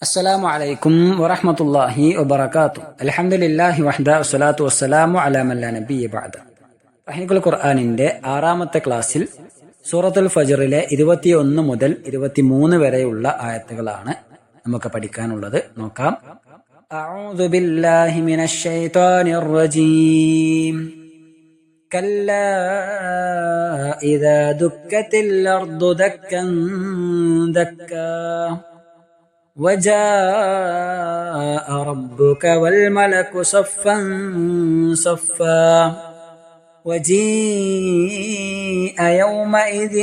അസ്സലാമു അലൈക്കും വറഹ്മത്തുള്ളാഹി വബറകാതുഹു. അൽഹംദുലില്ലാഹി വഹ്ദ വസ്സലാത്തു വസ്സലാമു അലാ മൻ ലാ നബിയ്യ ബഅദ. റഹീഖുൽ ഖുർആനിന്റെ 6-ാമത്തെ ക്ലാസ്സിൽ സൂറത്തുൽ ഫജ്റിലെ 21 മുതൽ 23 വരെയുള്ള ആയത്തുകളാണ് നമുക്ക് പഠിക്കാനുള്ളത്. നോക്കാം. അഊദു ബില്ലാഹി മിനശ് ശൈത്വാനിർ റജീം. കല്ലാ ഇദാ ദുക്കത്തിൽ അർദു ദക്കൻ ദക്കാ وجاء ربك والملك صفا صفا وجيء يومئذ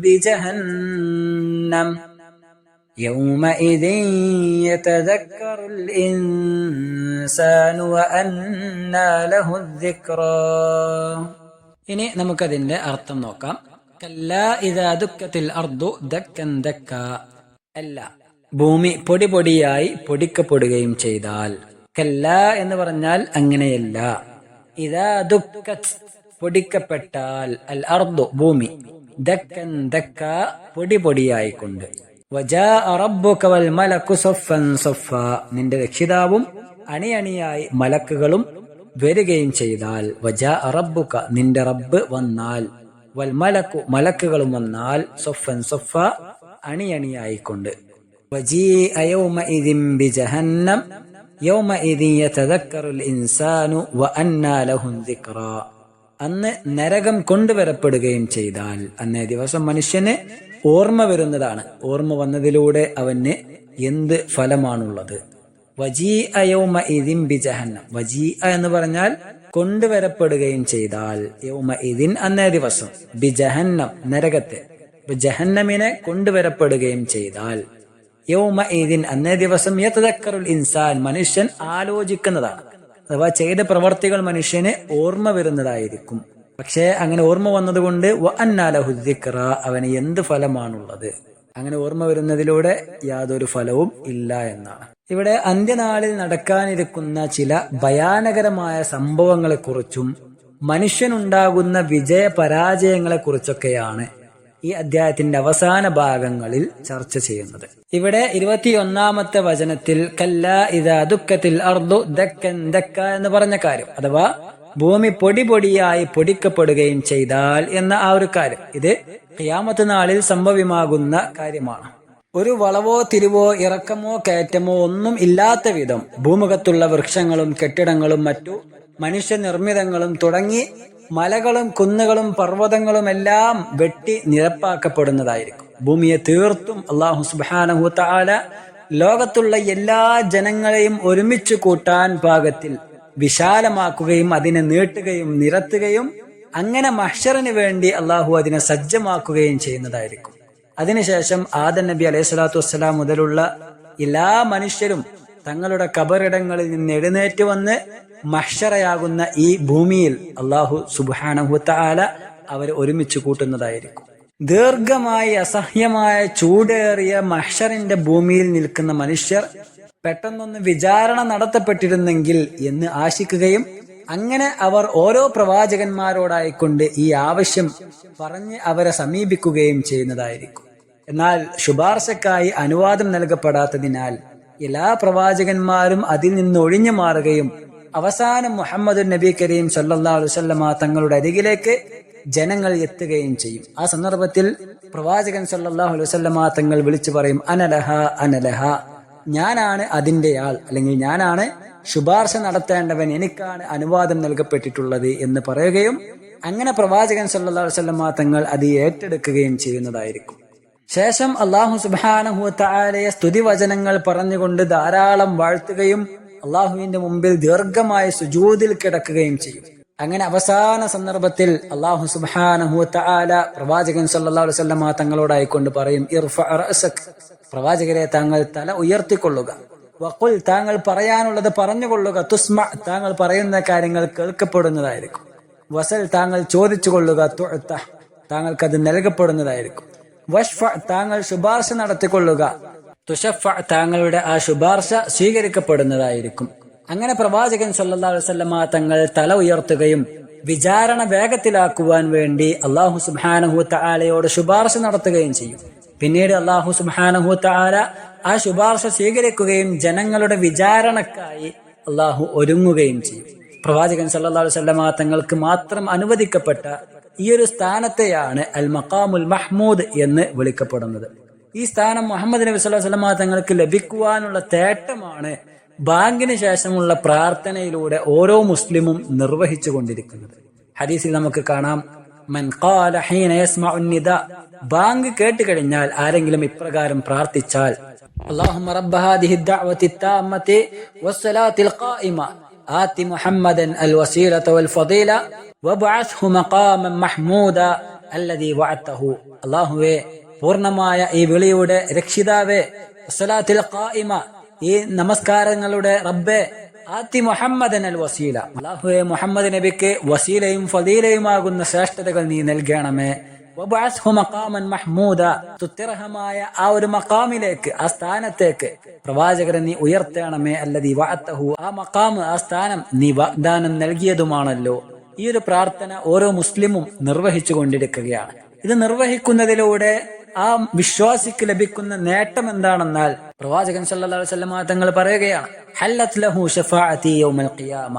بجهنم يومئذ يتذكر الإنسان وأنى له الذكرى. ഇനി നമുക്കതിന്റെ അർത്ഥം നോക്കാം. കല്ലാ ഇദാ ദുക്കത്തിൽ അർദു ദക്കൻ ദക്കാ. അല്ല, ഭൂമി പൊടി പൊടിയായി പൊടിക്കപ്പെടുകയും ചെയ്താൽ. കല്ല എന്ന് പറഞ്ഞാൽ അങ്ങനെയല്ല. ഇദാ ദുക്കത്ത് പൊടിക്കപ്പെട്ടാൽ, അൽ അർദു ഭൂമി, ദക്കൻ ദക്ക പൊടി പൊടിയായിക്കൊണ്ട്. വജാഅ റബ്ബുക വൽ മലക്കു സഫൻ സഫ നിന്റെ രക്ഷിതാവും അണിയണിയായി മലക്കുകളും വരികയും ചെയ്താൽ. വജാഅ റബ്ബുക നിന്റെ റബ്ബ് വന്നാൽ, വൽ മലക്കു മലക്കുകളും വന്നാൽ, സഫൻ സഫ അണിയണിയായിക്കൊണ്ട്. وجيء يومئذ بجهنم يومئذ يتذكر الإنسان وأنى له الذكرى. അന്ന് നരകം കൊണ്ടുവരപ്പെടുകയും ചെയ്താൽ, അന്നേ ദിവസം മനുഷ്യന് ഓർമ്മ വരുന്നതാണ്. ഓർമ്മ വന്നതിലൂടെ അവന് എന്ത് ഫലമാണുള്ളത്. വജീഅ യൗമഇദിൻ ബിജഹന്നം. വജീഅ എന്ന് പറഞ്ഞാൽ കൊണ്ടുവരപ്പെടുകയും ചെയ്താൽ, യൗമഇദിൻ അന്നേ ദിവസം, ബിജഹന്നം നരകത്തെ, ജഹന്നമിനെ കൊണ്ടുവരപ്പെടുകയും ചെയ്താൽ, യൗമഇദിൻ അന്നേ ദിവസം, യതദക്കറുൽ ഇൻസാൻ മനുഷ്യൻ ആലോചിക്കുന്നതാണ്. അഥവാ ചെയ്ത പ്രവർത്തികൾ മനുഷ്യന് ഓർമ്മ വരുന്നതായിരിക്കും. പക്ഷേ അങ്ങനെ ഓർമ്മ വന്നതുകൊണ്ട് വഅന്നാ ലഹു ദിക്റ അവന് എന്ത് ഫലമാണുള്ളത്? അങ്ങനെ ഓർമ്മ വരുന്നതിലൂടെ യാതൊരു ഫലവും ഇല്ല എന്നാണ്. ഇവിടെ അന്ത്യനാളിൽ നടക്കാനിരിക്കുന്ന ചില ഭയാനകരമായ സംഭവങ്ങളെക്കുറിച്ചും മനുഷ്യനുണ്ടാകുന്ന വിജയ പരാജയങ്ങളെ കുറിച്ചൊക്കെയാണ് ഈ അധ്യായത്തിന്റെ അവസാന ഭാഗങ്ങളിൽ ചർച്ച ചെയ്യുന്നത്. ഇവിടെ 21-ാമത്തെ വചനത്തിൽ കല്ലാ ഇദാ ദുക്കത്തിൽ അർദു ദക്കൻ ദക്ക എന്ന് പറഞ്ഞ കാര്യം, അഥവാ ഭൂമി പൊടി പൊടിയായി പൊടിക്കപ്പെടുകയും ചെയ്താൽ എന്ന ആ ഒരു കാര്യം, ഇത് ഖിയാമത്ത് നാളിൽ സംഭവ്യമാകുന്ന കാര്യമാണ്. ഒരു വളവോ തിരിവോ ഇറക്കമോ കയറ്റമോ ഒന്നും ഇല്ലാത്ത വിധം ഭൂമുഖത്തുള്ള വൃക്ഷങ്ങളും കെട്ടിടങ്ങളും മറ്റു മനുഷ്യനിർമ്മിതങ്ങളും തുടങ്ങി മലകളും കുന്നുകളും പർവ്വതങ്ങളും എല്ലാം വെട്ടി നിരപ്പാക്കപ്പെടുന്നതായിരിക്കും. ഭൂമിയെ തീർത്തും അല്ലാഹു സുബ്ഹാനഹു വ തആല ലോകത്തുള്ള എല്ലാ ജനങ്ങളെയും ഒരുമിച്ച് കൂട്ടാൻ പാകത്തിൽ വിശാലമാക്കുകയും അതിനെ നീട്ടുകയും നിരത്തുകയും അങ്ങനെ മഹ്ശറിന് വേണ്ടി അല്ലാഹു അതിനെ സജ്ജമാക്കുകയും ചെയ്യുന്നതായിരിക്കും. അതിനുശേഷം ആദം നബി അലൈഹി സ്വലാത്തു വസ്സലാം മുതലുള്ള എല്ലാ മനുഷ്യരും തങ്ങളുടെ ഖബറിടങ്ങളിൽ നിന്ന് എഴുന്നേറ്റ് വന്ന് മഹ്ശറയാകുന്ന ഈ ഭൂമിയിൽ അല്ലാഹു സുബ്ഹാനഹു വ തആല അവരെ ഒരുമിച്ച് കൂട്ടുന്നതായിരിക്കും. ദീർഘമായി അസഹ്യമായ ചൂടേറിയ മഹ്ശറിന്റെ ഭൂമിയിൽ നിൽക്കുന്ന മനുഷ്യർ പെട്ടെന്നൊന്ന് വിചാരണ നടത്തപ്പെട്ടിരുന്നെങ്കിൽ എന്ന് ആശിക്കുകയും അങ്ങനെ അവർ ഓരോ പ്രവാചകന്മാരോടായിക്കൊണ്ട് ഈ ആവശ്യം പറഞ്ഞ് അവരെ സമീപിക്കുകയും ചെയ്യുന്നതായിരിക്കും. എന്നാൽ ശുപാർശക്കായി അനുവാദം നൽകപ്പെടാത്തതിനാൽ എല്ലാ പ്രവാചകന്മാരും അതിൽ നിന്ന് ഒഴിഞ്ഞു മാറുകയും അവസാനം മുഹമ്മദ് നബി കരീം സല്ലല്ലാഹു അലൈഹി വസല്ലമ തങ്ങളുടെ അരികിലേക്ക് ജനങ്ങൾ എത്തുകയും ചെയ്യും. ആ സന്ദർഭത്തിൽ പ്രവാചകൻ സല്ലല്ലാഹു അലൈഹി വസല്ലമ തങ്ങൾ വിളിച്ചു പറയും, അനലഹ അനലഹ, ഞാനാണ് അതിന്റെ ആൾ, അല്ലെങ്കിൽ ഞാനാണ് ശുപാർശ നടത്തേണ്ടവൻ, എനിക്കാണ് അനുവാദം നൽകപ്പെട്ടിട്ടുള്ളത് എന്ന് പറയുകയും അങ്ങനെ പ്രവാചകൻ സല്ലല്ലാഹു അലൈഹി വസല്ലമ തങ്ങൾ അത് ഏറ്റെടുക്കുകയും ചെയ്യുന്നതായിരിക്കും. ശേഷം അല്ലാഹു സുബ്ഹാനഹു വ തആലയെ സ്തുതിവചനങ്ങൾ പറഞ്ഞുകൊണ്ട് ധാരാളം വാഴ്ത്തുകയും അള്ളാഹുവിന്റെ മുമ്പിൽ ദീർഘമായ സുജൂദിൽ കിടക്കുകയും ചെയ്യും. അങ്ങനെ അവസാന സന്ദർഭത്തിൽ അല്ലാഹു സുബ്ഹാനഹു വ തആല പ്രവാചകൻ സല്ലല്ലാഹു അലൈഹി വസല്ലമ തങ്ങളോടായിക്കൊണ്ട് പറയും, ഇർഫഅ റഅസക്, പ്രവാചകരെ താങ്കൾ തല ഉയർത്തിക്കൊള്ളുക, വഖുൽ താങ്കൾ പറയാനുള്ളത് പറഞ്ഞുകൊള്ളുക, തുസ്മ താങ്കൾ പറയുന്ന കാര്യങ്ങൾ കേൾക്കപ്പെടുന്നതായിരിക്കും, വസൽ താങ്കൾ ചോദിച്ചു കൊള്ളുക, തുഅത താങ്കൾക്കത് നൽകപ്പെടുന്നതായിരിക്കും, വഷ്ഫ താങ്കൾ ശുപാർശ നടത്തിക്കൊള്ളുക, തുഷഫ താങ്കളുടെ ആ ശുപാർശ സ്വീകരിക്കപ്പെടുന്നതായിരിക്കും. അങ്ങനെ പ്രവാചകൻ സല്ലല്ലാഹു അലൈഹി വസല്ലമ തങ്ങൾ തല ഉയർത്തുകയും വിചാരണ വേഗത്തിലാക്കുവാൻ വേണ്ടി അല്ലാഹു സുബ്ഹാനഹു വ തആലയോട് ശുപാർശ നടത്തുകയും ചെയ്യും. പിന്നീട് അല്ലാഹു സുബ്ഹാനഹു വ തആല ആ ശുപാർശ സ്വീകരിക്കുകയും ജനങ്ങളുടെ വിചാരണക്കായി അള്ളാഹു ഒരുങ്ങുകയും ചെയ്യും. പ്രവാചകൻ സല്ലല്ലാഹു അലൈഹി വസല്ലമ തങ്ങൾക്ക് മാത്രം അനുവദിക്കപ്പെട്ട ഈ ഒരു സ്ഥാനത്തെയാണ് അൽ മഖാമുൽ മഹ്മൂദ് എന്ന് വിളിക്കപ്പെടുന്നത്. ഈ സ്ഥാനം മുഹമ്മദ് നബി സല്ലല്ലാഹു അലൈഹി വസല്ലമ തങ്ങൾക്ക് ലഭിക്കുവാനുള്ള തേട്ടമാണ് ബാങ്കിന് ശേഷമുള്ള പ്രാർത്ഥനയിലൂടെ ഓരോ മുസ്ലിമും നിർവഹിച്ചു കൊണ്ടിരിക്കുന്നത്. ഹദീസിൽ നമുക്ക് കാണാം, മൻ ഖാല ഹീന യസ്മഉ നിദാ, ബാങ്ക് കേട്ടുകഴിഞ്ഞാൽ ആരെങ്കിലും ഇപ്രകാരം പ്രാർത്ഥിച്ചാൽ, അല്ലാഹുമ്മ റബ്ബ ഹാദിഹി ദഅവതി താമ്മതി വസ്സലാത്തിൽ ഖായിമ ആതി മുഹമ്മദൻ അൽ വസീലത വൽ ഫദീല വബ്അത്ഹു മഖാമൻ മഹ്മൂദ അല്ലദീ വഅതഹു. അല്ലാഹുവേ, പൂർണ്ണമായ ഈ വിളിയുടെ രക്ഷിതാവേ, വസ്സലാത്തിൽ ഖായിമ, ഈ നമസ്കാരങ്ങളുടെ റബ്ബേ, ആത്തി മുഹമ്മദൻ അൽ വസീല, അല്ലാഹുവേ, മുഹമ്മദ് നബിക്ക് വസീലയും ഫദീലയുമാകുന്ന ശ്രേഷ്ഠതകൾ നീ നൽകണമേ. വബഅത്ഹു മഖാമൻ മഹ്മൂദ, തുത്യർഹമായ ആ ഒരു മഖാമിലേക്ക്, ആ സ്ഥാനത്തേക്ക് പ്രവാചകരെ നീ ഉയർത്തണമേ. അല്ലദീ വഅതഹു, ആ മഖാം, ആ സ്ഥാനം നീ വാഗ്ദാനം നൽകിയതുമാണല്ലോ. ഈ ഒരു പ്രാർത്ഥന ഓരോ മുസ്ലിമും നിർവഹിച്ചു കൊണ്ടിരിക്കുകയാണ്. ഇത് നിർവഹിക്കുന്നതിലൂടെ ആ വിശ്വാസിക്ക് ലഭിക്കുന്ന നേട്ടം എന്താണെന്നാൽ പ്രവാചകൻ സല്ലല്ലാഹു അലൈഹി വസല്ലം തങ്ങൾ പറയുകയാണ്, ഹല്ലത് ലഹു ശഫാഅതി യൗമൽ ഖിയാമ,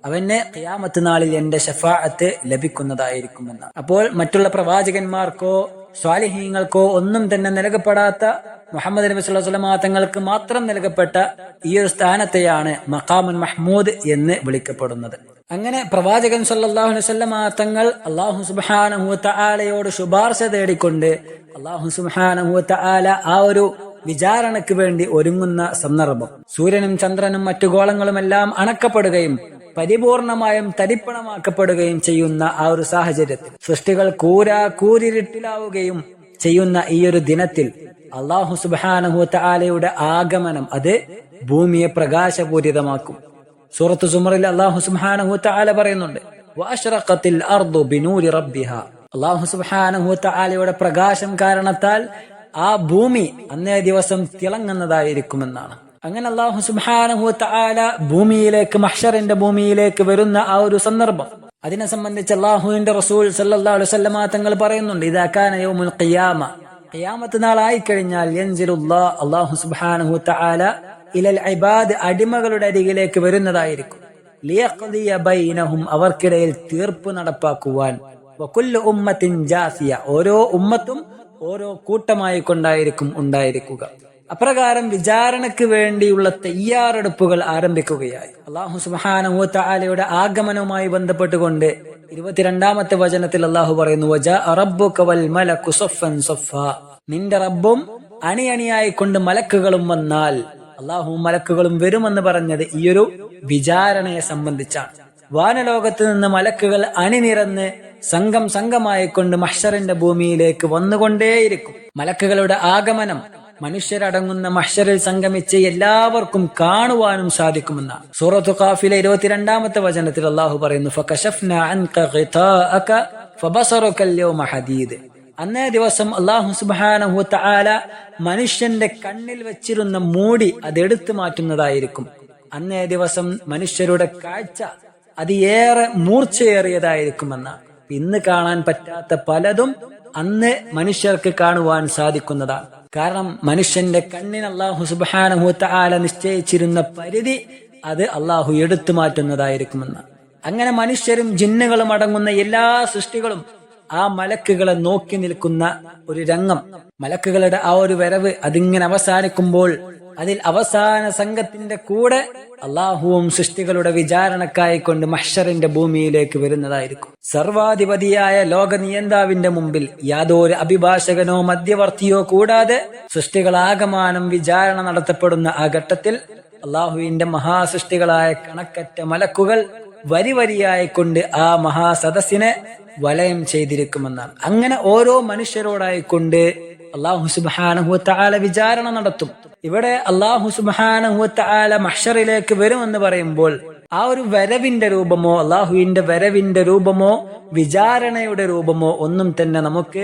അവന് ഖിയാമത്ത് നാളിൽ എന്റെ ശഫാഅത്ത് ലഭിക്കുന്നതായിരിക്കുമെന്ന്. അപ്പോൾ മറ്റുള്ള പ്രവാചകന്മാർക്കോ സ്വാലിഹീങ്ങൾക്കോ ഒന്നും തന്നെ നൽകപ്പെടാത്ത മുഹമ്മദ് നബി സല്ലല്ലാഹു അലൈഹി വസല്ലം തങ്ങൾക്ക് മാത്രം നൽകപ്പെട്ട ഈ ഒരു സ്ഥാനത്തെയാണ് മഖാമുൽ മഹ്മൂദ് എന്ന് വിളിക്കപ്പെടുന്നത്. അങ്ങനെ പ്രവാചകൻ സല്ലല്ലാഹു അലൈഹി വസല്ലം തങ്ങൾ അല്ലാഹു സുബ്ഹാനഹു വ തആലയോട് ശുപാർശ തേടിക്കൊണ്ട് അല്ലാഹു സുബ്ഹാനഹു വ തആല ആ ഒരു വിചാരണയ്ക്ക് വേണ്ടി ഒരുങ്ങുന്ന സന്ദർഭം, സൂര്യനും ചന്ദ്രനും മറ്റു ഗോളങ്ങളുമെല്ലാം അണക്കപ്പെടുകയും പരിപൂർണമായും തരിപ്പണമാക്കപ്പെടുകയും ചെയ്യുന്ന ആ ഒരു സാഹചര്യത്തിൽ, സൃഷ്ടികൾ കൂരിരുട്ടിലാവുകയും ചെയ്യുന്ന ഈ ഒരു ദിനത്തിൽ അല്ലാഹു സുബ്ഹാനഹു വ തആലയുടെ ആഗമനം അത് ഭൂമിയെ പ്രകാശപൂരിതമാക്കും. സൂറത്ത് സുമറിൽ അല്ലാഹു സുബ്ഹാനഹു വ തആല പറയുന്നുണ്ട്, വഅശ്റഖത്തിൽ അർദു ബിനൂരി റബ്ബിഹാ, അല്ലാഹു സുബ്ഹാനഹു വ തആലയുടെ പ്രകാശം കാരണത്താൽ ആ ഭൂമി അന്നേ ദിവസം തിളങ്ങുന്നതായിരിക്കുമെന്നാണ്. അങ്ങനെ അല്ലാഹു സുബ്ഹാനഹു വ തആല ഭൂമിയിലേക്ക്, മഹ്ശറിന്റെ ഭൂമിയിലേക്ക് വരുന്ന ആ ഒരു സന്ദർഭം, അതിനെ സംബന്ധിച്ച് അല്ലാഹുവിന്റെ റസൂൽ സല്ലല്ലാഹു അലൈഹി വസല്ലം തങ്ങൾ പറയുന്നുണ്ട്, ഇദാ കാന യൗമുൽ ഖിയാമ, ഖിയാമത്ത് നാളായി കഴിഞ്ഞാൽ യൻസിലുല്ലാഹ്, അല്ലാഹു സുബ്ഹാനഹു വ തആല ഇലൽ ഇബാദ്, അടിമകളുടെ അരികിലേക്ക് വരുന്നതായിരിക്കും. ലിയഖ്ദിയ ബൈനഹും, അവർക്കിടയിൽ തീർപ്പ് നടപ്പാക്കുവാൻ. വകുല്ലു ഉമ്മത്തിൻ ജാസിയ, ഓരോ ഉമ്മത്തും ഓരോ കൂട്ടമായി കൊണ്ടായിരിക്കും ഉണ്ടായിരിക്കുക. അപ്രകാരം വിചാരണയ്ക്ക് വേണ്ടിയുള്ള തയ്യാറെടുപ്പുകൾ ആരംഭിക്കുകയായി. അല്ലാഹു സുബ്ഹാനഹു വ തആലയുടെ ആഗമനവുമായി ബന്ധപ്പെട്ടുകൊണ്ട് 22-ാമത്തെ വചനത്തിൽ അല്ലാഹു പറയുന്നു, വജാഅ റബ്ബുക വൽ മലകു സഫൻ സഫാ, നിന്റെ റബ്ബും അണിയണിയായി കൊണ്ട് മലക്കുകളും വന്നാൽ. അല്ലാഹു മലക്കുകളും വരുമെന്ന് പറഞ്ഞത് ഈ ഒരു വിചാരണയെ സംബന്ധിച്ചാണ്. വാനലോകത്ത് നിന്ന് മലക്കുകൾ അണിനിരന്ന് സംഘം സംഘമായിക്കൊണ്ട് മഹ്ശറിന്റെ ഭൂമിയിലേക്ക് വന്നുകൊണ്ടേയിരിക്കും. മലക്കുകളുടെ ആഗമനം മനുഷ്യരടങ്ങുന്ന മഹ്ശറിൽ സംഗമിച്ച് എല്ലാവർക്കും കാണുവാനും സാധിക്കുമെന്നാണ്. സൂറത്തു ഖാഫിലെ 22-ാമത്തെ വചനത്തിൽ അല്ലാഹു പറയുന്നു, ഫകശഫ്നാ അൻക ഗിതാഅക ഫബസറുക അൽയൗമ ഹദീദ്, അന്നേ ദിവസം അല്ലാഹു സുബ്ഹാനഹു വ തആല മനുഷ്യന്റെ കണ്ണിൽ വെച്ചിരുന്ന മൂടി അതെടുത്തു മാറ്റുന്നതായിരിക്കും. അന്നേ ദിവസം മനുഷ്യരുടെ കാഴ്ച അത് ഏറെ മൂർച്ചയേറിയതായിരിക്കുമെന്നാണ്. ഇന്ന് കാണാൻ പറ്റാത്ത പലതും അന്ന് മനുഷ്യർക്ക് കാണുവാൻ സാധിക്കുന്നതാണ്. കാരണം മനുഷ്യന്റെ കണ്ണിന് അല്ലാഹു സുബ്ഹാനഹു വ തആല നിശ്ചയിച്ചിരുന്ന പരിധി അത് അല്ലാഹു എടുത്തു മാറ്റുന്നതായിരിക്കുമെന്നാണ്. അങ്ങനെ മനുഷ്യരും ജിന്നുകളും അടങ്ങുന്ന എല്ലാ സൃഷ്ടികളും ആ മലക്കുകളെ നോക്കി നിൽക്കുന്ന ഒരു രംഗം, മലക്കുകളുടെ ആ ഒരു വരവ് അതിങ്ങനെ അവസാനിക്കുമ്പോൾ അതിൽ അവസാന സംഘത്തിന്റെ കൂടെ അല്ലാഹുവും സൃഷ്ടികളുടെ വിചാരണക്കായിക്കൊണ്ട് മഹ്ശറിന്റെ ഭൂമിയിലേക്ക് വരുന്നതായിരിക്കും. സർവാധിപതിയായ ലോക നിയന്താവിന്റെ മുമ്പിൽ യാതൊരു അഭിഭാഷകനോ മധ്യവർത്തിയോ കൂടാതെ സൃഷ്ടികളാകമാനം വിചാരണ നടത്തപ്പെടുന്ന ആ ഘട്ടത്തിൽ അല്ലാഹുവിന്റെ മഹാസൃഷ്ടികളായ കണക്കറ്റ മലക്കുകൾ വരി വരിയായിക്കൊണ്ട് ആ മഹാസദസ്സിനെ വലയം ചെയ്തിരിക്കുമെന്നാണ്. അങ്ങനെ ഓരോ മനുഷ്യരോടായിക്കൊണ്ട് അല്ലാഹു സുബ്ഹാനഹു വ തആല വിചാരണ നടത്തും. ഇവിടെ അല്ലാഹു സുബ്ഹാനഹു വ തആല മഹ്ശറിലേക്ക് വരുമെന്ന് പറയുമ്പോൾ ആ ഒരു വരവിന്റെ രൂപമോ, അല്ലാഹുവിന്റെ വരവിന്റെ രൂപമോ വിചാരണയുടെ രൂപമോ ഒന്നും തന്നെ നമുക്ക്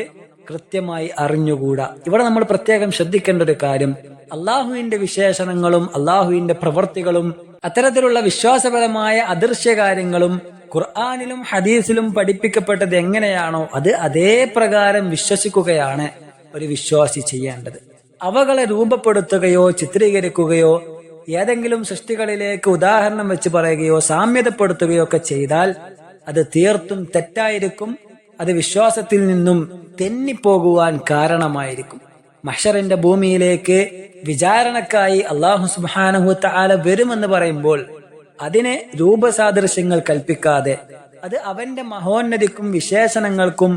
കൃത്യമായി അറിഞ്ഞുകൂടാ. ഇവിടെ നമ്മൾ പ്രത്യേകം ശ്രദ്ധിക്കേണ്ട ഒരു കാര്യം, അല്ലാഹുവിന്റെ വിശേഷണങ്ങളും അല്ലാഹുവിന്റെ പ്രവൃത്തികളും അത്തരത്തിലുള്ള വിശ്വാസപരമായ അദൃശ്യകാര്യങ്ങളും ഖുർആനിലും ഹദീസിലും പഠിപ്പിക്കപ്പെട്ടത് എങ്ങനെയാണോ അത് അതേ പ്രകാരം വിശ്വസിക്കുകയാണ് ഒരു വിശ്വാസി ചെയ്യേണ്ടത്. അവകളെ രൂപപ്പെടുത്തുകയോ ചിത്രീകരിക്കുകയോ ഏതെങ്കിലും സൃഷ്ടികളിലേക്ക് ഉദാഹരണം വെച്ച് പറയുകയോ സാമ്യതപ്പെടുത്തുകയോ ഒക്കെ ചെയ്താൽ അത് തീർത്തും തെറ്റായിരിക്കും. അത് വിശ്വാസത്തിൽ നിന്നും തെന്നിപ്പോകുവാൻ കാരണമായിരിക്കും. മഹ്ശറിന്റെ ഭൂമിയിലേക്ക് വിചാരണക്കായി അല്ലാഹു സുബ്ഹാനഹു വ തആല വരുമെന്ന് പറയുമ്പോൾ അതിനെ രൂപസാദൃശ്യങ്ങൾ കൽപ്പിക്കാതെ അത് അവന്റെ മഹോന്നതിക്കും വിശേഷണങ്ങൾക്കും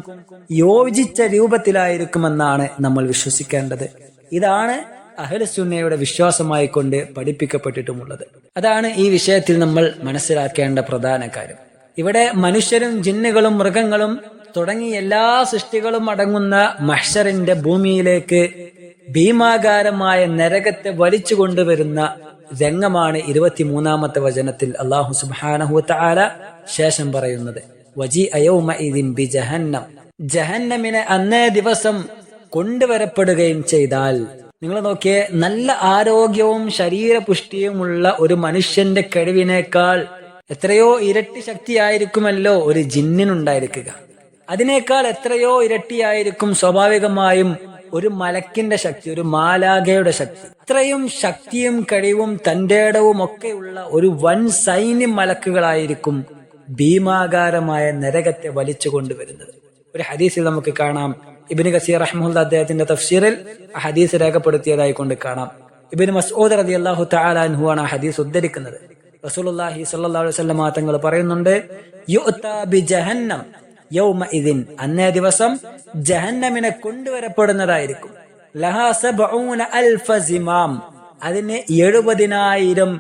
യോജിച്ച രൂപത്തിലായിരിക്കുമെന്നാണ് നമ്മൾ വിശ്വസിക്കേണ്ടത്. ഇതാണ് അഹ്ലുസുന്നയുടെ വിശ്വാസമായി കൊണ്ട് പഠിപ്പിക്കപ്പെട്ടിട്ടുമുള്ളത്. അതാണ് ഈ വിഷയത്തിൽ നമ്മൾ മനസ്സിലാക്കേണ്ട പ്രധാന കാര്യം. ഇവിടെ മനുഷ്യരും ജിന്നുകളും മൃഗങ്ങളും തുടങ്ങി എല്ലാ സൃഷ്ടികളും അടങ്ങുന്ന മഹ്ശറിന്റെ ഭൂമിയിലേക്ക് ഭീമാകാരമായ നരകത്തെ വലിച്ചു കൊണ്ടുവരുന്ന രംഗമാണ് 23-ാമത്തെ വചനത്തിൽ അല്ലാഹു സുബ്ഹാനഹു വ തആല ശേഷം പറയുന്നത്. വജീഅ യൗമഇദിൻ ബിജഹന്നം, ജഹന്നമിനെ അന്നേ ദിവസം കൊണ്ടുവരപ്പെടുകയും ചെയ്താൽ, നിങ്ങൾ നോക്കിയേ, നല്ല ആരോഗ്യവും ശരീരപുഷ്ടിയുമുള്ള ഒരു മനുഷ്യന്റെ കഴിവിനേക്കാൾ എത്രയോ ഇരട്ടി ശക്തിയായിരിക്കുമല്ലോ ഒരു ജിന്നിനുണ്ടായിരിക്കുക. അതിനേക്കാൾ എത്രയോ ഇരട്ടിയായിരിക്കും സ്വാഭാവികമായും ഒരു മലക്കിന്റെ ശക്തി, ഒരു മാലാഖയുടെ ശക്തി. ഇത്രയും ശക്തിയും കഴിവും തന്റേടവും ഒക്കെയുള്ള ഒരു വൻ സൈന്യം മലക്കുകളായിരിക്കും ഭീമാകാരമായ നരകത്തെ വലിച്ചു കൊണ്ടുവരുന്നത്. ഒരു ഹദീസിൽ നമുക്ക് കാണാം, ഇബ്നു കസീർ റഹ്മത്തുള്ളാഹി അദ്ദേഹത്തിന്റെ തഫ്സീറിൽ ആ ഹദീസ് രേഖപ്പെടുത്തിയതായി കൊണ്ട് കാണാം. ഇബ്നു മസ്ഊദ് റളിയല്ലാഹു തആല അൻഹു ആണ് ആ ഹദീസ് ഉദ്ധരിക്കുന്നത്. റസൂലുള്ളാഹി സ്വല്ലല്ലാഹു അലൈഹി വസല്ലം തങ്ങൾ പറയുന്നുണ്ട്, യുഅ്താ ബിജഹന്നം യൗമഇദിൻ, അന്നേ ദിവസം ജഹന്നമിനെ കൊണ്ടുവരപ്പെടുന്നതായിരിക്കും. ലഹാ 70,000 സിമാം, അതിന് 70,000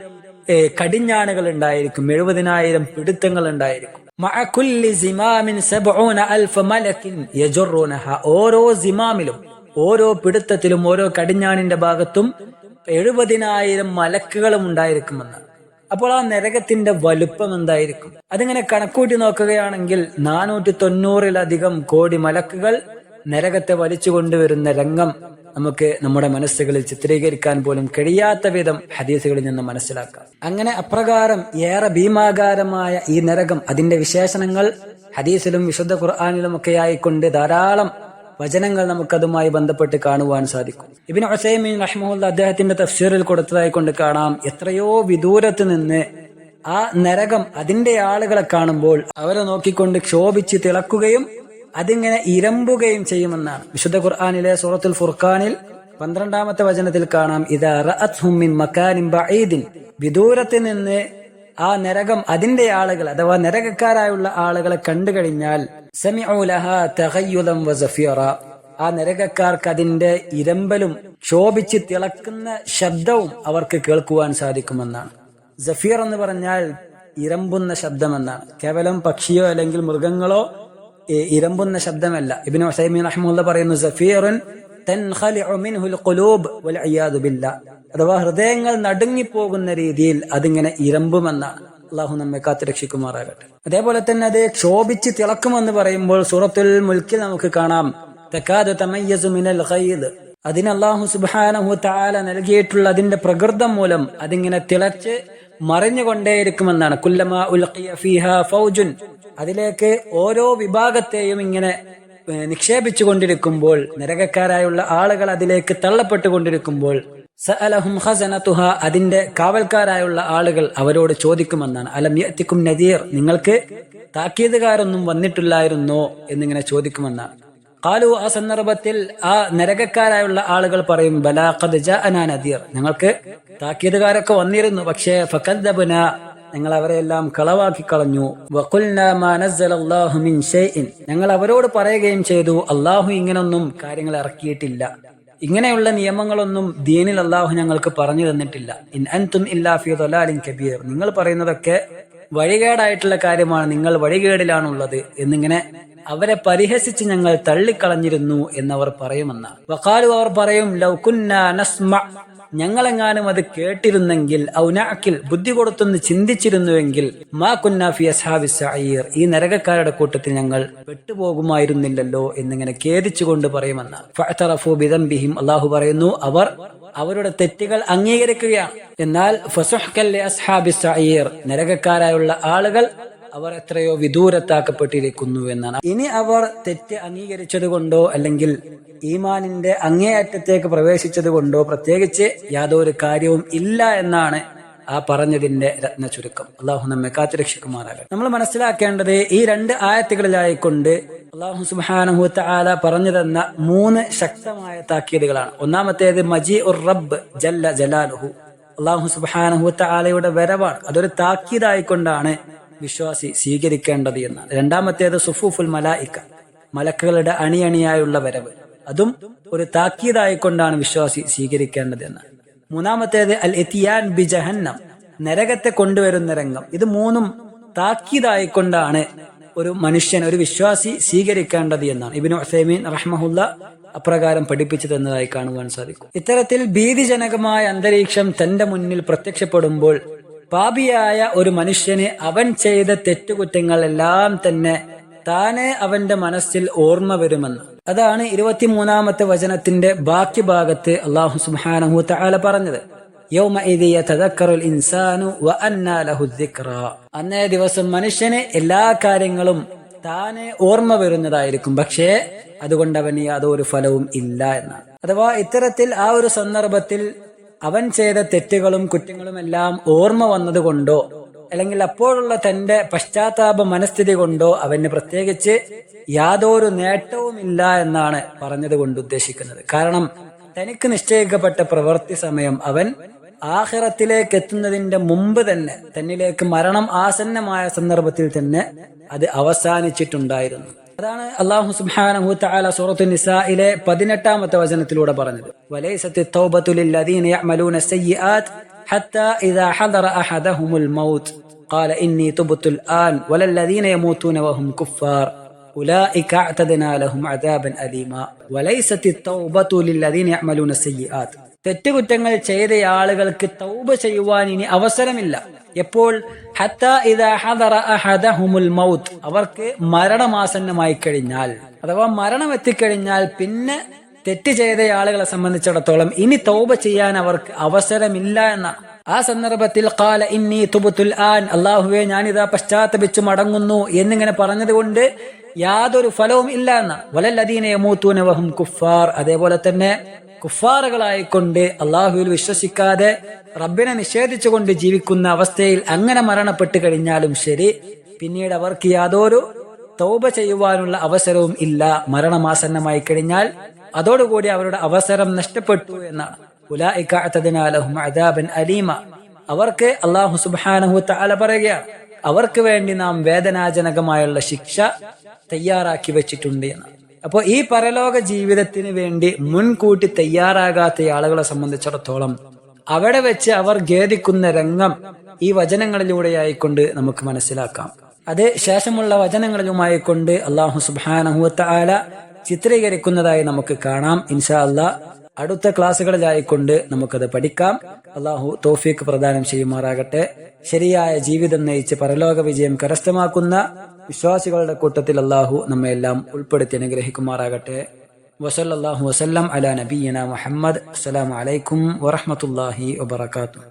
കടിഞ്ഞാണുകൾ ഉണ്ടായിരിക്കും, 70,000 പിടുത്തങ്ങൾ ഉണ്ടായിരിക്കും. മഅ കുല്ലി സിമാമിൻ 70,000 മലക്കിൻ യജറുനഹ, ഓരോ സിമാമിലും, ഓരോ പിടുത്തത്തിലും, ഓരോ കടിഞ്ഞാണിന്റെ ഭാഗത്തും 70,000 മലക്കുകളും ഉണ്ടായിരിക്കുമെന്ന്. അപ്പോൾ ആ നരകത്തിന്റെ വലുപ്പം എന്തായിരിക്കും? അതിങ്ങനെ കണക്കൂട്ടി നോക്കുകയാണെങ്കിൽ 490-ലധികം കോടി മലക്കുകൾ നരകത്തെ വലിച്ചു കൊണ്ടുവരുന്ന രംഗം നമുക്ക് നമ്മുടെ മനസ്സുകളിൽ ചിത്രീകരിക്കാൻ പോലും കഴിയാത്ത വിധം ഹദീസുകളിൽ നിന്ന് മനസ്സിലാക്കാം. അങ്ങനെ അപ്രകാരം ഏറെ ഭീമാകാരമായ ഈ നരകം, അതിന്റെ വിശേഷണങ്ങൾ ഹദീസിലും വിശുദ്ധ ഖുർആനിലും ഒക്കെ ആയിക്കൊണ്ട് ധാരാളം വചനങ്ങൾ നമുക്കതുമായി ബന്ധപ്പെട്ട് കാണുവാൻ സാധിക്കും. ഇബ്നു ഉസൈമീൻ റഹിമഹുല്ലാഹ് അദ്ദേഹത്തിന്റെ തഫ്സീറിൽ കൊടുത്തതായി കൊണ്ട് കാണാം, എത്രയോ വിദൂരത്ത് നിന്ന് ആ നരകം അതിന്റെ ആളുകളെ കാണുമ്പോൾ അവരെ നോക്കിക്കൊണ്ട് ക്ഷോഭിച്ച് തിളക്കുകയും അതിങ്ങനെ ഇരമ്പുകയും ചെയ്യുമെന്നാണ്. വിശുദ്ധ ഖുർആനിലെ സൂറത്തുൽ ഫുർഖാനിൽ 12-ാമത്തെ വചനത്തിൽ കാണാം, ഇദാ റഅത്ഹും മിൻ മകാനിൻ ബഈദിൻ, വിദൂരത്ത് നിന്ന് ആ നരകം അതിന്റെ ആളുകൾ അഥവാ നരകക്കാരായുള്ള ആളുകളെ കണ്ടു കഴിഞ്ഞാൽ സമിഉ ലഹാ തഗയ്യുദൻ വസഫീറ, ആ നരകക്കാർക്ക് അതിന്റെ ഇരമ്പലും ക്ഷോഭിച്ച് തിളക്കുന്ന ശബ്ദവും അവർക്ക് കേൾക്കുവാൻ സാധിക്കുമെന്നാണ്. സഫീർ എന്ന് പറഞ്ഞാൽ ഇരമ്പുന്ന ശബ്ദമെന്നാണ്. കേവലം പക്ഷിയോ അല്ലെങ്കിൽ മൃഗങ്ങളോ ഇരമ്പുന്ന ശബ്ദമല്ല. ഇബ്നു ഉസൈമീൻ റഹിമഹുല്ലാഹ് പറയുന്നു, സഫീറുൻ തൻഖലിഉ മിൻഹുൽ ഖുലൂബ് വൽഇയാദു ബില്ലാഹ്, അഥവാ ഹൃദയങ്ങൾ നടുങ്ങിപ്പോകുന്ന രീതിയിൽ അതിങ്ങനെ ഇരമ്പുമെന്നാണ്. അള്ളാഹു നമ്മെ കാത്തുരക്ഷിക്കുമാറാകട്ടെ. അതേപോലെ തന്നെ അത് ക്ഷോഭിച്ച് തിളക്കുമെന്ന് പറയുമ്പോൾ സൂറത്തുൽ മുൽക്കിൽ നമുക്ക് കാണാം, തകാദു തമയ്യസു മിനൽ ഖൈദ്, അതിന് അല്ലാഹു സുബ്ഹാനഹു വ തആല നൽകിയിട്ടുള്ള അതിന്റെ പ്രകൃതം മൂലം അതിങ്ങനെ തിളച്ച് മറിഞ്ഞുകൊണ്ടേയിരിക്കുമെന്നാണ്. കുല്ലമാ ഉൽഖിയ ഫീഹാ ഫൗജുൻ, അതിലേക്ക് ഓരോ വിഭാഗത്തെയും ഇങ്ങനെ നിക്ഷേപിച്ചു കൊണ്ടിരിക്കുമ്പോൾ, നരകക്കാരായുള്ള ആളുകൾ അതിലേക്ക് തള്ളപ്പെട്ടുകൊണ്ടിരിക്കുമ്പോൾ, സഅലഹും ഖസനതുഹ, അതിന്റെ കാവൽക്കാരായുള്ള ആളുകൾ അവരോട് ചോദിക്കുമെന്നാണ്, അലം യഅതികും നദീർ, നിങ്ങൾക്ക് താക്കീതുകാരൊന്നും വന്നിട്ടില്ലായിരുന്നോ എന്നിങ്ങനെ ചോദിക്കുമെന്നാണ്. ഖാലു, ആ സന്ദർഭത്തിൽ ആ നരകക്കാരായുള്ള ആളുകൾ പറയും, ബലാ ഖദ് ജാഅനാ നദീർ, ഞങ്ങൾക്ക് താക്കീതുകാരൊക്കെ വന്നിരുന്നു, പക്ഷേ ഫകദ്ദബ്നാ, ഞങ്ങൾ അവരെല്ലാം കളവാക്കി കളഞ്ഞു. വഖുൽനാ മാ നസ്സലല്ലാഹു മിൻ ഷൈഇൻ, ഞങ്ങൾ അവരോട് പറയുകയും ചെയ്തു, അല്ലാഹു ഇങ്ങനൊന്നും കാര്യങ്ങൾ ഇറക്കിയിട്ടില്ല, ഇങ്ങനെയുള്ള നിയമങ്ങളൊന്നും ദീനിൽ അല്ലാഹു ഞങ്ങൾക്ക് പറഞ്ഞു തന്നിട്ടില്ല. ഇൻ അൻതും ഇല്ലാ ഫീ ദലാലിൻ കബീർ, നിങ്ങൾ പറയുന്നതൊക്കെ വഴികേടായിട്ടുള്ള കാര്യമാണ്, നിങ്ങൾ വഴികേടിലാണുള്ളത് എന്നിങ്ങനെ അവരെ പരിഹസിച്ച് ഞങ്ങൾ തള്ളിക്കളഞ്ഞിരുന്നു എന്നവർ പറയുമെന്നാണ്. വഖാലു, അവർ പറയും, ലൗ കുന്നാ നസ്മഅ, ഞങ്ങളെങ്ങാനും അത് കേട്ടിരുന്നെങ്കിൽ, ഔ നഅഖിൽ, ബുദ്ധി കൊടുത്തൊന്ന് ചിന്തിച്ചിരുന്നുവെങ്കിൽ, മാ കുന്നാ ഫി അസ്ഹാബിസ് സഈർ, ഈ നരകക്കാരുടെ കൂട്ടത്തിൽ ഞങ്ങൾ പെട്ടുപോകുമായിരുന്നില്ലല്ലോ എന്നിങ്ങനെ ഖേദിച്ചുകൊണ്ട് പറയുമെന്നാണ്. ഫഅതറഫു ബിദംബിഹിം, അല്ലാഹു പറയുന്നു, അവർ അവരുടെ തെറ്റുകൾ അംഗീകരിക്കുകയാണ്. എന്നാൽ ഫസുഹ്കൽ ലി അസ്ഹാബിസ് സഈർ, നരകക്കാരായുള്ള ആളുകൾ അവർ എത്രയോ വിദൂരത്താക്കപ്പെട്ടിരിക്കുന്നു എന്നാണ്. ഇനി അവർ തെറ്റ് അംഗീകരിച്ചത് കൊണ്ടോ അല്ലെങ്കിൽ ഈമാനിന്റെ അങ്ങേയറ്റത്തേക്ക് പ്രവേശിച്ചത് കൊണ്ടോ പ്രത്യേകിച്ച് യാതൊരു കാര്യവും ഇല്ല എന്നാണ് ആ പറഞ്ഞതിന്റെ രത്ന ചുരുക്കം. അള്ളാഹു നമ്മെ കാത്തുരക്ഷിക്കുമാറാകട്ടെ. നമ്മൾ മനസ്സിലാക്കേണ്ടത് ഈ 2 ആയത്തുകളിലായിക്കൊണ്ട് അള്ളാഹു സുബ്ഹാനഹു വ തആല പറഞ്ഞു തന്ന 3 ശക്തമായ താക്കീതുകളാണ്. ഒന്നാമത്തേത് മജീഉർ റബ്ബ് ജല്ല ജലാലുഹു, അള്ളാഹു സുബ്ഹാനഹു വ തആലയുടെ വരവാണ്. അതൊരു താക്കീതായിക്കൊണ്ടാണ് വിശ്വാസി സ്വീകരിക്കേണ്ടത് എന്നാണ്. രണ്ടാമത്തേത് സുഫൂഫുൽ മലായിക, മലക്കുകളുടെ അണിയണിയായുള്ള വരവ്, അതും ഒരു താക്കീതായിക്കൊണ്ടാണ് വിശ്വാസി സ്വീകരിക്കേണ്ടത് എന്നാണ്. മൂന്നാമത്തേത് അൽ ഇത്തിയാൻ ബി ജഹന്നം, നരകത്തെ കൊണ്ടുവരുന്ന രംഗം. ഇത് 3ഉം താക്കീതായിക്കൊണ്ടാണ് ഒരു മനുഷ്യൻ, ഒരു വിശ്വാസി സ്വീകരിക്കേണ്ടത് എന്നാണ് ഇബ്നു ഉസൈമീൻ റഹ്മഹുല്ല അപ്രകാരം പഠിപ്പിച്ചു തന്നതായി കാണുവാൻ സാധിക്കും. ഇത്തരത്തിൽ ഭീതിജനകമായ അന്തരീക്ഷം തന്റെ മുന്നിൽ പ്രത്യക്ഷപ്പെടുമ്പോൾ പാപിയായ ഒരു മനുഷ്യന് അവൻ ചെയ്ത തെറ്റുകുറ്റങ്ങൾ എല്ലാം തന്നെ താനെ അവന്റെ മനസ്സിൽ ഓർമ്മ വരുമെന്ന്. അതാണ് 23-ാമത്തെ വചനത്തിന്റെ ബാക്കി ഭാഗത്ത് അല്ലാഹു സുബ്ഹാനഹു വ തആല പറഞ്ഞത്. യൗമഇദി യതദക്കറുൽ ഇൻസാനു വ അന്നാ ലഹു ദിക്റ. അന്നേ ദിവസം മനുഷ്യന് എല്ലാ കാര്യങ്ങളും താനെ ഓർമ്മ വരുന്നതായിരിക്കും, പക്ഷേ അതുകൊണ്ട് അവന് യാതൊരു ഫലവും ഇല്ല എന്നാണ്. അഥവാ ഇത്തരത്തിൽ ആ ഒരു സന്ദർഭത്തിൽ അവൻ ചെയ്ത തെറ്റുകളും കുറ്റങ്ങളും എല്ലാം ഓർമ്മ വന്നതുകൊണ്ടോ അല്ലെങ്കിൽ അപ്പോഴുള്ള തന്റെ പശ്ചാത്താപ മനസ്ഥിതി കൊണ്ടോ അവന് പ്രത്യേകിച്ച് യാതൊരു നേട്ടവുമില്ല എന്നാണ് പറഞ്ഞത് കൊണ്ട് ഉദ്ദേശിക്കുന്നത്. കാരണം തനിക്ക് നിശ്ചയിക്കപ്പെട്ട പ്രവൃത്തി സമയം അവൻ ആഖിറത്തിലേക്ക് എത്തുന്നതിന്റെ മുമ്പ് തന്നെ, തന്നിലേക്ക് മരണം ആസന്നമായ സന്ദർഭത്തിൽ തന്നെ അത് അവസാനിച്ചിട്ടുണ്ടായിരുന്നു. അതാണ് അല്ലാഹു സുബ്ഹാനഹു വ തആല സൂറത്തുൻ നിസായിലെ 18-ാമത്തെ വചനത്തിലൂടെ പറഞ്ഞത്. വലൈസത്തി തൗബതു ലില്ലദീന യഅമലൂന സയ്യിആത് ഹത്താ ഇദാ ഹദറ അഹദഹുമുൽ മൗത്ത് ഖാല ഇന്നി തുബ്തുൽ ആൻ വലല്ലദീന യമൂതൂന വഹും കുഫാർ ഉലൈക അഅതനാ ലഹും അദാബൻ അലീമ. വലൈസത്തി തൗബതു ലില്ലദീന യഅമലൂന സയ്യിആത്, തെറ്റുകുറ്റങ്ങൾ ചെയ്ത ആളുകൾക്ക് തൗബ ചെയ്യുവാൻ ഇനി അവസരമില്ല. എപ്പോൾ? ഹത്താ ഇദാ ഹദറ അഹദഹുമുൽ മൗത്ത്, അവർക്ക് മരണമാസന്നമായി കഴിഞ്ഞാൽ, അഥവാ മരണം എത്തിക്കഴിഞ്ഞാൽ പിന്നെ തെറ്റ് ചെയ്ത ആളുകളെ സംബന്ധിച്ചിടത്തോളം ഇനി തൗബ ചെയ്യാൻ അവർക്ക് അവസരമില്ല എന്നാണ്. ആ സന്ദർഭത്തിൽ ഖാല ഇന്നി തുബ്തുൽ ആൻ, അല്ലാഹുവേ ഞാനിതാ പശ്ചാത്തപിച്ചു മടങ്ങുന്നു എന്നിങ്ങനെ പറഞ്ഞതുകൊണ്ട് യാതൊരു ഫലവും ഇല്ല എന്നാണ്. വലല്ലദീന യമൂതൂന വഹും കുഫാർ, അതേപോലെ തന്നെ കുഫാറുകളായിക്കൊണ്ട് അള്ളാഹുവിൽ വിശ്വസിക്കാതെ റബ്ബിനെ നിഷേധിച്ചുകൊണ്ട് ജീവിക്കുന്ന അവസ്ഥയിൽ അങ്ങനെ മരണപ്പെട്ടു കഴിഞ്ഞാലും ശരി, പിന്നീട് അവർക്ക് യാതൊരു തൗബ ചെയ്യുവാനുള്ള അവസരവും ഇല്ല. മരണമാസന്നമായി കഴിഞ്ഞാൽ അതോടുകൂടി അവരുടെ അവസരം നഷ്ടപ്പെട്ടു എന്നാണ്. ഉലൈക അഅതനാ ലഹും അദാബൻ അലീമ, അവർക്ക് അല്ലാഹു സുബ്ഹാനഹു വ തആല പറയുകയാണ്, അവർക്ക് വേണ്ടി നാം വേദനാജനകമായുള്ള ശിക്ഷ തയ്യാറാക്കി വെച്ചിട്ടുണ്ട് എന്ന്. അപ്പോൾ ഈ പരലോക ജീവിതത്തിന് വേണ്ടി മുൻകൂട്ടി തയ്യാറാകാത്ത ആളുകളെ സംബന്ധിച്ചിടത്തോളം അവിടെ വെച്ച് അവർ ഖേദിക്കുന്ന രംഗം ഈ വചനങ്ങളിലൂടെയായിക്കൊണ്ട് നമുക്ക് മനസ്സിലാക്കാം. അത് ശേഷമുള്ള വചനങ്ങളിലുമായിക്കൊണ്ട് അല്ലാഹു സുബ്ഹാനഹു വ തആല ചിത്രീകരിക്കുന്നതായി നമുക്ക് കാണാം. ഇൻഷാ അല്ലാഹ് അടുത്ത ക്ലാസ്സുകളിലായിക്കൊണ്ട് നമുക്കത് പഠിക്കാം. അല്ലാഹു തൗഫീഖ് പ്രദാനം ചെയ്യുമാറാകട്ടെ. ശരിയായ ജീവിതം നയിച്ച് പരലോക വിജയം കരസ്ഥമാക്കുന്ന വിശ്വാസികളുടെ കൂട്ടത്തിൽ അല്ലാഹു നമ്മെല്ലാം ഉൾപ്പെടുത്തി അനുഗ്രഹിക്കുമാറാകട്ടെ. വസല്ലല്ലാഹു വസല്ലം അലാ നബിയ്യിനാ മുഹമ്മദ്. അസ്സലാമു അലൈക്കും വറഹ്മത്തുള്ളാഹി വബറകാതുഹു.